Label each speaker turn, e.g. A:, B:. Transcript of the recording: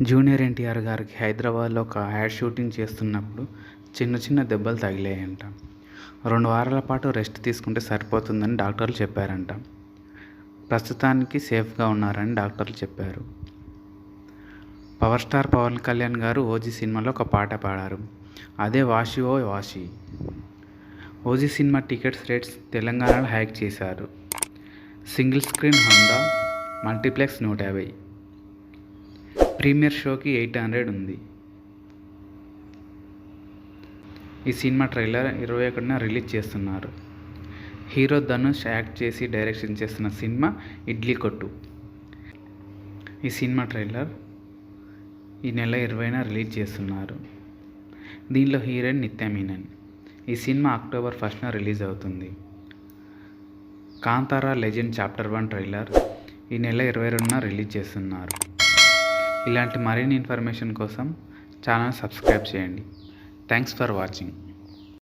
A: Junior NTR గారికి హైదరాబాద్లో ఒక యాడ్ షూటింగ్ చేస్తున్నప్పుడు చిన్న చిన్న దెబ్బలు తగిలాయంట. 2 వారాల పాటు రెస్ట్ తీసుకుంటే సరిపోతుందని డాక్టర్లు చెప్పారంట. ప్రస్తుతానికి సేఫ్గా ఉన్నారని డాక్టర్లు చెప్పారు. పవర్ స్టార్ పవన్ కళ్యాణ్ గారు ఓజీ సినిమాలో ఒక పాట పాడారు. అదే వాషి ఓ Vashi. OG cinema tickets rates తెలంగాణలో హైక్ చేశారు. Single screen 100, multiplex 150. ప్రీమియర్ షోకి 800 ఉంది. ఈ సినిమా ట్రైలర్ 21న రిలీజ్ చేస్తున్నారు. హీరో ధనుష్ యాక్ట్ చేసి డైరెక్షన్ చేస్తున్న సినిమా ఇడ్లీ కొట్టు. ఈ సినిమా ట్రైలర్ ఈ నెల 20న రిలీజ్ చేస్తున్నారు. దీనిలో హీరోయిన్ నిత్య మీనన్. ఈ సినిమా అక్టోబర్ 1న రిలీజ్ అవుతుంది. కాంతారా లెజెండ్ చాప్టర్ 1 ట్రైలర్ ఈ నెల 22న రిలీజ్ చేస్తున్నారు. ఇలాంటి మరిన్ని ఇన్ఫర్మేషన్ కోసం ఛానల్ సబ్స్క్రైబ్ చేయండి. Thanks for watching.